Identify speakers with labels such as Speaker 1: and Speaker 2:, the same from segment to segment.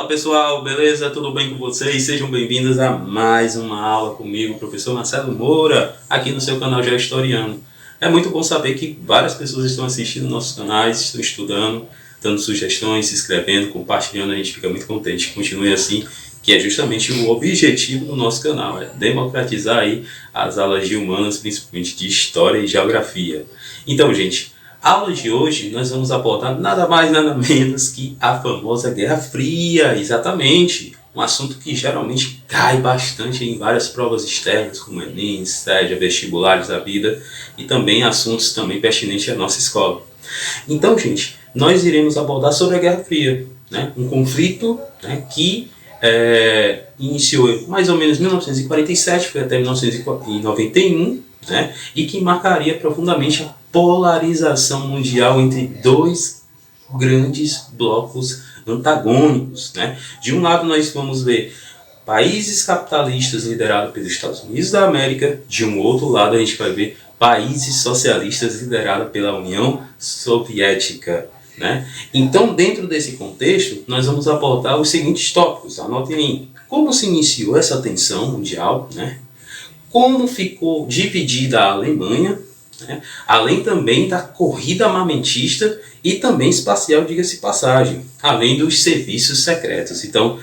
Speaker 1: Pessoal, beleza? Tudo bem com vocês? Sejam bem-vindos a mais uma aula comigo, professor Marcelo Moura, aqui no seu canal Geohistoriano. É muito bom saber que várias pessoas estão assistindo nossos canais, estão estudando, dando sugestões, se inscrevendo, compartilhando, a gente fica muito contente. Continue assim, que é justamente o objetivo do nosso canal, é democratizar aí as aulas de humanas, principalmente de História e Geografia. Então, gente, a aula de hoje nós vamos abordar nada mais nada menos que a famosa Guerra Fria, exatamente. Um assunto que geralmente cai bastante em várias provas externas, como Enem, SEDA, vestibulares da vida, e também assuntos também pertinentes à nossa escola. Então, gente, nós iremos abordar sobre a Guerra Fria, né? Um conflito, né, que iniciou mais ou menos em 1947, foi até 1991, né, e que marcaria profundamente a polarização mundial entre dois grandes blocos antagônicos, né? De um lado nós vamos ver países capitalistas liderados pelos Estados Unidos da América, de um outro lado a gente vai ver países socialistas liderados pela União Soviética, né? Então, dentro desse contexto, nós vamos abordar os seguintes tópicos, anotem aí. Como se iniciou essa tensão mundial, né? Como ficou dividida a Alemanha, né? Além também da corrida armamentista e também espacial, diga-se passagem, além dos serviços secretos. Então,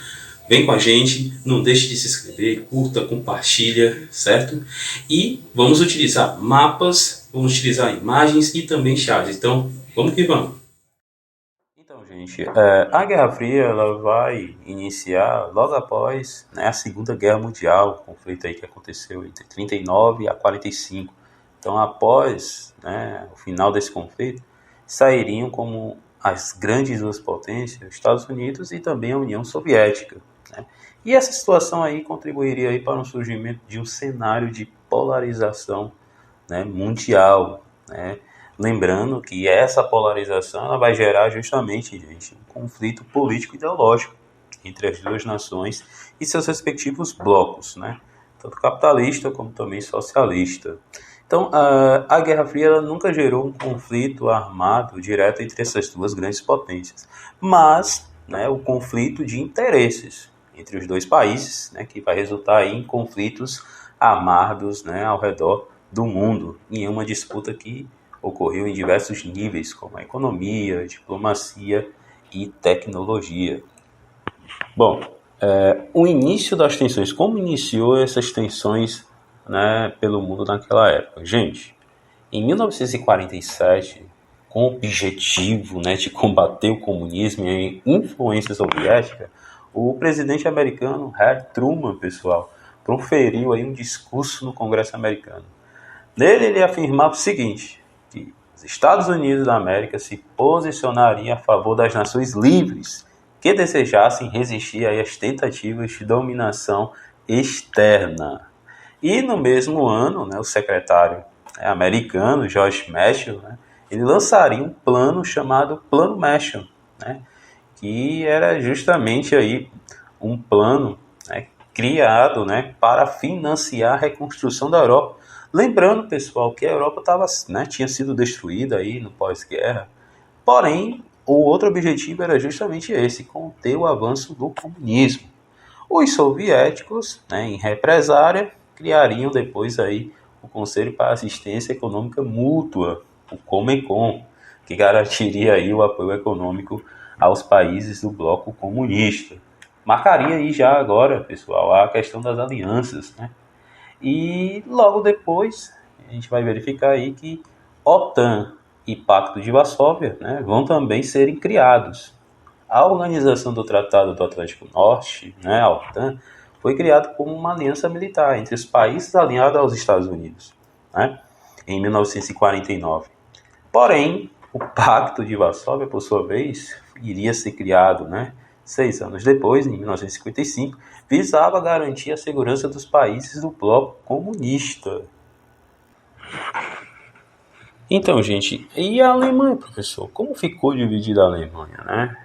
Speaker 1: vem com a gente, não deixe de se inscrever, curta, compartilha, certo? E vamos utilizar mapas, vamos utilizar imagens e também charts. Então, vamos que vamos. Então, gente, a Guerra Fria ela vai iniciar logo após, né, a Segunda Guerra Mundial, o conflito aí que aconteceu entre 39 a 45. Então, após, né, o final desse conflito, sairiam como as grandes duas potências, os Estados Unidos e também a União Soviética, né? E essa situação aí contribuiria aí para o surgimento de um cenário de polarização, né, mundial, né? Lembrando que essa polarização ela vai gerar justamente, gente, um conflito político-ideológico entre as duas nações e seus respectivos blocos, né? Tanto capitalista como também socialista. Então, a Guerra Fria ela nunca gerou um conflito armado direto entre essas duas grandes potências, mas, né, o conflito de interesses entre os dois países, né, que vai resultar em conflitos armados, né, ao redor do mundo, em uma disputa que ocorreu em diversos níveis, como a economia, diplomacia e tecnologia. Bom, o início das tensões, como iniciou essas tensões, né, pelo mundo naquela época? Gente, em 1947, com o objetivo, né, de combater o comunismo e a influência soviética, o presidente americano Harry Truman, pessoal, proferiu aí um discurso no Congresso americano. Nele ele afirmava o seguinte, que os Estados Unidos da América se posicionariam a favor das nações livres que desejassem resistir às tentativas de dominação externa. E no mesmo ano, né, o secretário americano, George Marshall, né, ele lançaria um plano chamado Plano Marshall, né, que era justamente aí um plano, né, criado, né, para financiar a reconstrução da Europa. Lembrando, pessoal, que a Europa tinha sido destruída aí no pós-guerra, porém, o outro objetivo era justamente esse, conter o avanço do comunismo. Os soviéticos, né, em represária, criariam depois aí o Conselho para Assistência Econômica Mútua, o Comecon, que garantiria aí o apoio econômico aos países do bloco comunista. Marcaria aí já agora, pessoal, a questão das alianças, né? E logo depois a gente vai verificar aí que OTAN e Pacto de Varsóvia, né, vão também serem criados. A Organização do Tratado do Atlântico Norte, né, a OTAN, foi criada como uma aliança militar entre os países alinhados aos Estados Unidos, né, em 1949. Porém, o Pacto de Varsóvia, por sua vez, iria ser criado, né, 6 anos depois, em 1955, visava garantir a segurança dos países do bloco comunista. Então, gente, e a Alemanha, professor? Como ficou dividida a Alemanha, né?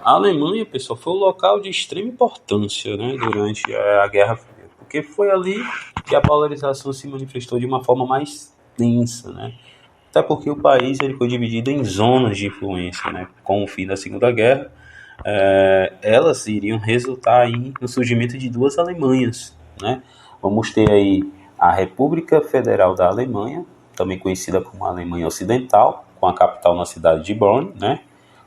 Speaker 1: A Alemanha, pessoal, foi um local de extrema importância, né, durante a Guerra Fria, porque foi ali que a polarização se manifestou de uma forma mais densa, né? Até porque o país ele foi dividido em zonas de influência, né? Com o fim da Segunda Guerra, elas iriam resultar aí no surgimento de duas Alemanhas, né? Vamos ter aí a República Federal da Alemanha, também conhecida como Alemanha Ocidental, com a capital na cidade de Bonn, né?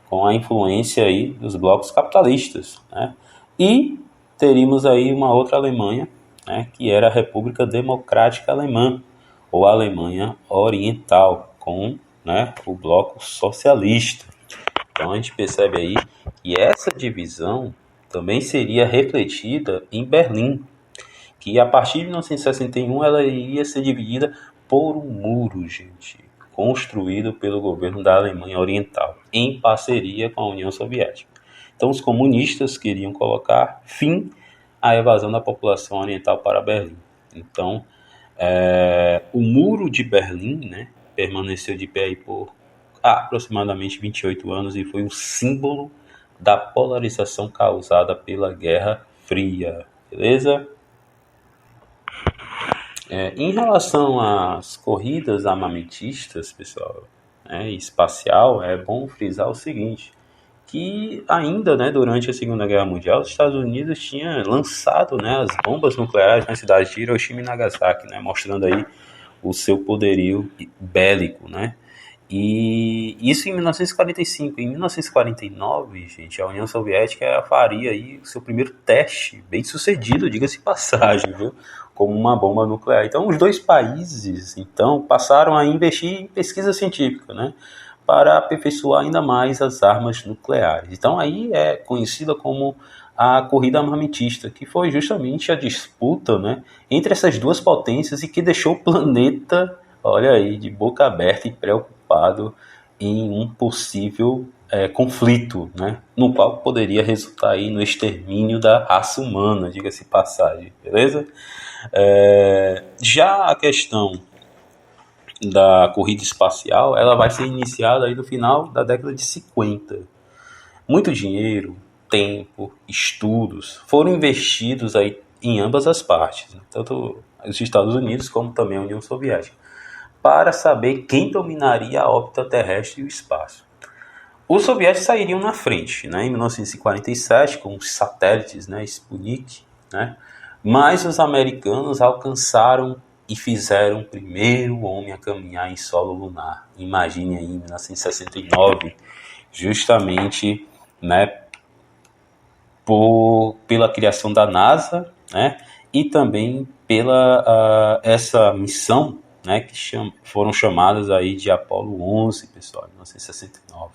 Speaker 1: Com a influência aí dos blocos capitalistas, né? E teríamos aí uma outra Alemanha, né? Que era a República Democrática Alemã, ou Alemanha Oriental, com, né, o bloco socialista. Então a gente percebe aí que essa divisão também seria refletida em Berlim, que a partir de 1961 ela iria ser dividida por um muro, gente, construído pelo governo da Alemanha Oriental, em parceria com a União Soviética. Então os comunistas queriam colocar fim à evasão da população oriental para Berlim. Então o muro de Berlim, né, permaneceu de pé aí por aproximadamente 28 anos e foi um símbolo da polarização causada pela Guerra Fria, beleza? Em relação às corridas armamentistas, pessoal, né, espacial, é bom frisar o seguinte, que ainda, né, durante a Segunda Guerra Mundial, os Estados Unidos tinham lançado, né, as bombas nucleares nas cidades de Hiroshima e Nagasaki, né, mostrando aí o seu poderio bélico, né? E isso em 1945. Em 1949, gente, a União Soviética faria aí o seu primeiro teste, bem sucedido, diga-se de passagem, viu? Como uma bomba nuclear. Então, os dois países, então, passaram a investir em pesquisa científica, né? Para aperfeiçoar ainda mais as armas nucleares. Então, aí é conhecida como a corrida armamentista, que foi justamente a disputa, né, entre essas duas potências e que deixou o planeta, olha aí, de boca aberta e preocupado em um possível conflito, né, no qual poderia resultar aí no extermínio da raça humana, diga-se passagem, beleza? Já a questão da corrida espacial, ela vai ser iniciada aí no final da década de 50. Muito dinheiro, tempo, estudos foram investidos aí em ambas as partes, né? Tanto os Estados Unidos como também a União Soviética, para saber quem dominaria a órbita terrestre e o espaço. Os soviéticos sairiam na frente, né, em 1947, com os satélites, né, Sputnik, né, mas os americanos alcançaram e fizeram o primeiro homem a caminhar em solo lunar. Imagine aí, em 1969, justamente, né, pela criação da NASA, né, e também pela essa missão, né, que foram chamadas aí de Apollo 11, pessoal, em 1969.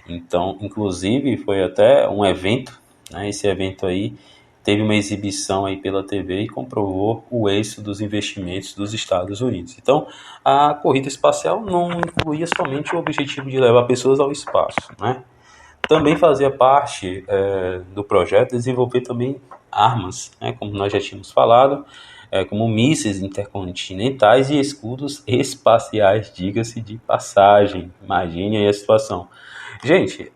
Speaker 1: Então, inclusive, foi até um evento, né, esse evento aí teve uma exibição aí pela TV e comprovou o êxito dos investimentos dos Estados Unidos. Então, a corrida espacial não incluía somente o objetivo de levar pessoas ao espaço, né? Também fazia parte do projeto desenvolver também armas, né, como nós já tínhamos falado, como mísseis intercontinentais e escudos espaciais, diga-se de passagem. Imagine aí a situação. Gente,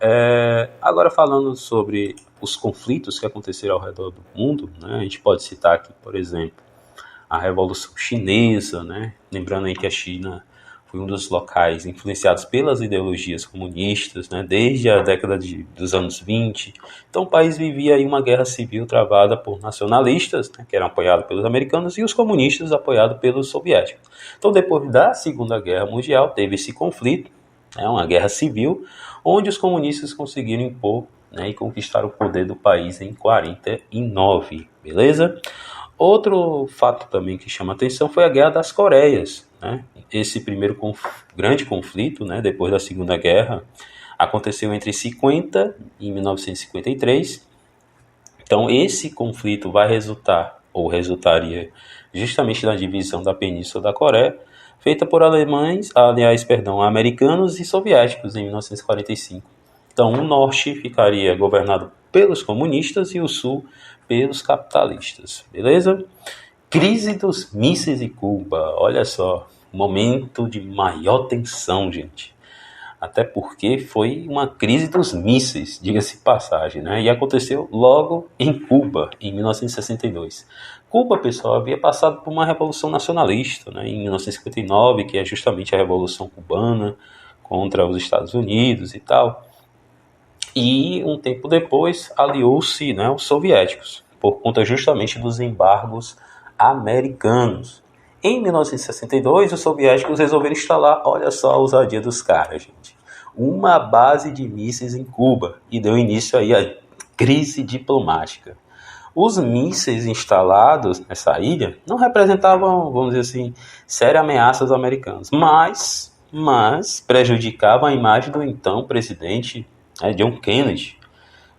Speaker 1: agora falando sobre os conflitos que aconteceram ao redor do mundo, né, a gente pode citar aqui, por exemplo, a Revolução Chinesa, né, lembrando aí que a China foi um dos locais influenciados pelas ideologias comunistas, né, desde a década dos anos 20. Então o país vivia aí uma guerra civil travada por nacionalistas, né, que eram apoiados pelos americanos, e os comunistas apoiados pelos soviéticos. Então depois da Segunda Guerra Mundial teve esse conflito, né, uma guerra civil, onde os comunistas conseguiram impor, né, e conquistar o poder do país em 49, beleza? Outro fato também que chama atenção foi a Guerra das Coreias, né? Esse primeiro grande conflito, né, depois da Segunda Guerra, aconteceu entre 50 e 1953. Então esse conflito vai resultar, ou resultaria, justamente na divisão da Península da Coreia, feita por americanos e soviéticos em 1945. Então o norte ficaria governado pelos comunistas e o sul pelos capitalistas, beleza? Crise dos mísseis em Cuba, olha só, momento de maior tensão, gente. Até porque foi uma crise dos mísseis, diga-se passagem, né? E aconteceu logo em Cuba, em 1962. Cuba, pessoal, havia passado por uma revolução nacionalista, né, em 1959, que é justamente a Revolução Cubana contra os Estados Unidos e tal. E um tempo depois aliou-se, né, os soviéticos, por conta justamente dos embargos americanos. Em 1962, os soviéticos resolveram instalar, olha só a ousadia dos caras, gente, uma base de mísseis em Cuba e deu início aí à crise diplomática. Os mísseis instalados nessa ilha não representavam, vamos dizer assim, séria ameaça aos americanos, mas prejudicavam a imagem do então presidente, John Kennedy.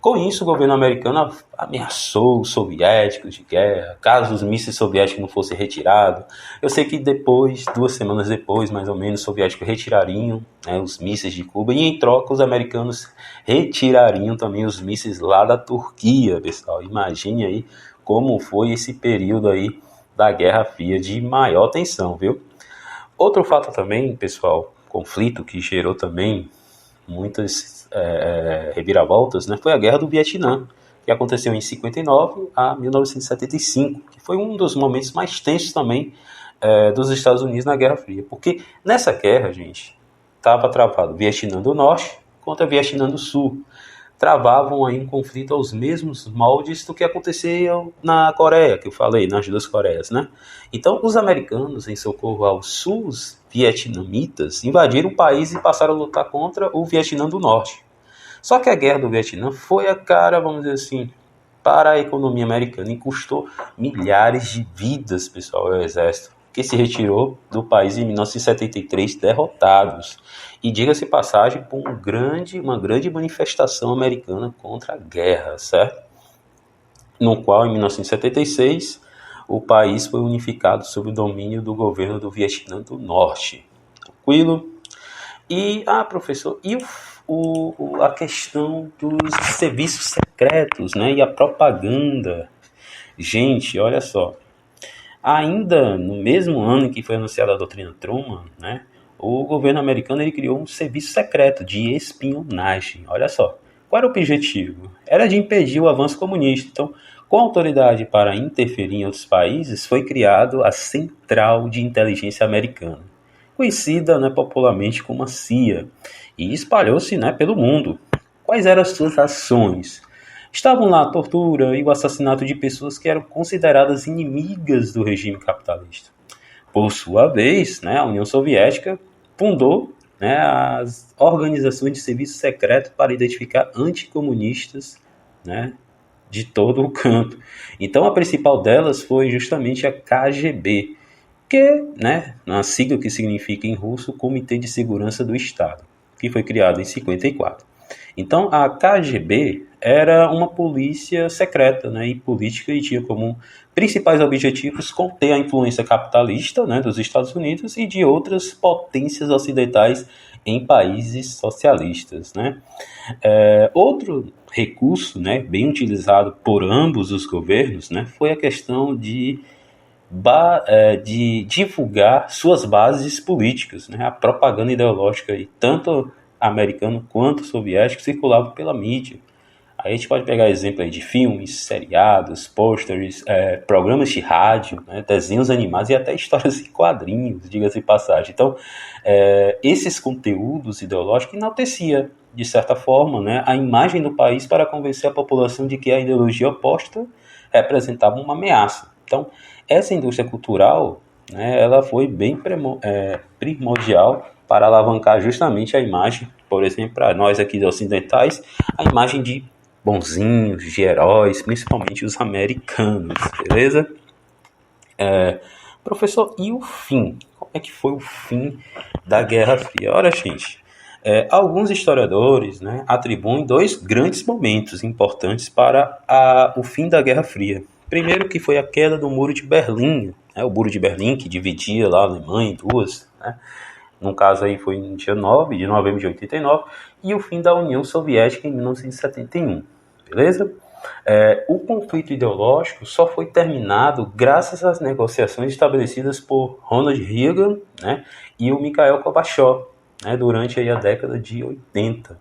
Speaker 1: Com isso, o governo americano ameaçou os soviéticos de guerra, caso os mísseis soviéticos não fossem retirados. Eu sei que depois, 2 semanas depois, mais ou menos, os soviéticos retirariam, né, os mísseis de Cuba, e em troca os americanos retirariam também os mísseis lá da Turquia, pessoal. Imagine aí como foi esse período aí da Guerra Fria de maior tensão, viu? Outro fato também, pessoal, conflito que gerou também muitas reviravoltas, né, foi a Guerra do Vietnã, que aconteceu em 59 a 1975, que foi um dos momentos mais tensos também dos Estados Unidos na Guerra Fria. Porque nessa guerra, gente, estava travado o Vietnã do Norte contra o Vietnã do Sul. Travavam aí um conflito aos mesmos moldes do que acontecia na Coreia, que eu falei, nas duas Coreias, né? Então, os americanos, em socorro aos sul-vietnamitas, invadiram o país e passaram a lutar contra o Vietnã do Norte. Só que a guerra do Vietnã foi a cara, vamos dizer assim, para a economia americana e custou milhares de vidas, pessoal, ao exército, que se retirou do país em 1973 derrotados. E diga-se passagem, por uma grande manifestação americana contra a guerra, certo? No qual, em 1976, o país foi unificado sob o domínio do governo do Vietnã do Norte. Tranquilo? E, professor, e a questão dos serviços secretos, né? E a propaganda? Gente, olha só. Ainda no mesmo ano em que foi anunciada a doutrina Truman, né, o governo americano ele criou um serviço secreto de espionagem. Olha só, qual era o objetivo? Era de impedir o avanço comunista. Então, com autoridade para interferir em outros países, foi criado a Central de Inteligência Americana, conhecida, né, popularmente como a CIA, e espalhou-se, né, pelo mundo. Quais eram as suas ações? Estavam lá a tortura e o assassinato de pessoas que eram consideradas inimigas do regime capitalista. Por sua vez, né, a União Soviética fundou, né, as organizações de serviço secreto para identificar anticomunistas, né, de todo o canto. Então a principal delas foi justamente a KGB, que, né, uma sigla que significa em russo Comitê de Segurança do Estado, que foi criado em 54. Então, a KGB era uma polícia secreta, né, e política e tinha como principais objetivos conter a influência capitalista, né, dos Estados Unidos e de outras potências ocidentais em países socialistas, né. Outro recurso, né, bem utilizado por ambos os governos, né, foi a questão de divulgar suas bases políticas, né, a propaganda ideológica, e tanto americano quanto soviético circulavam pela mídia. Aí a gente pode pegar exemplo aí de filmes, seriados, pôsteres, programas de rádio, né, desenhos animados e até histórias em quadrinhos, diga-se de passagem. Então, esses conteúdos ideológicos enaltecia, de certa forma, né, a imagem do país para convencer a população de que a ideologia oposta representava uma ameaça. Então, essa indústria cultural, né, ela foi bem primordial para alavancar justamente a imagem, por exemplo, para nós aqui ocidentais, a imagem de bonzinhos, de heróis, principalmente os americanos, beleza? Professor, e o fim? Como é que foi o fim da Guerra Fria? Olha, gente, alguns historiadores, né, atribuem 2 grandes momentos importantes para o fim da Guerra Fria. Primeiro, que foi a queda do Muro de Berlim, né, o Muro de Berlim que dividia lá a Alemanha em duas, né? No caso aí foi no dia 9 de novembro de 89, e o fim da União Soviética em 1971, beleza? O conflito ideológico só foi terminado graças às negociações estabelecidas por Ronald Reagan, né, e o Mikhail Gorbachev, né, durante aí a década de 80.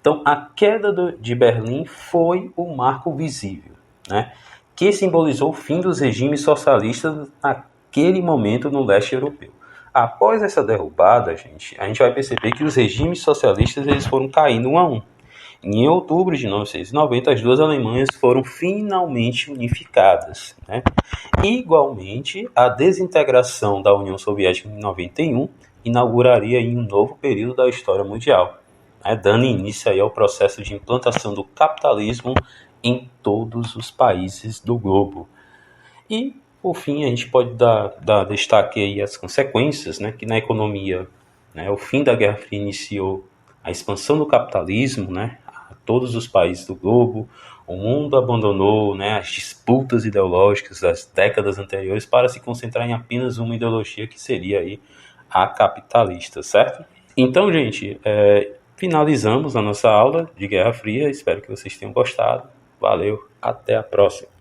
Speaker 1: Então, a queda de Berlim foi o marco visível, né, que simbolizou o fim dos regimes socialistas naquele momento no leste europeu. Após essa derrubada, a gente vai perceber que os regimes socialistas eles foram caindo um a um. Em outubro de 1990, as duas Alemanhas foram finalmente unificadas, né? Igualmente, a desintegração da União Soviética em 91 inauguraria aí um novo período da história mundial, né? Dando início aí ao processo de implantação do capitalismo em todos os países do globo. E, por fim, a gente pode dar destaque aí às consequências, né? Que na economia, né, o fim da Guerra Fria iniciou a expansão do capitalismo, né, a todos os países do globo. O mundo abandonou, né, as disputas ideológicas das décadas anteriores para se concentrar em apenas uma ideologia, que seria aí a capitalista, certo? Então, gente, finalizamos a nossa aula de Guerra Fria. Espero que vocês tenham gostado. Valeu, até a próxima.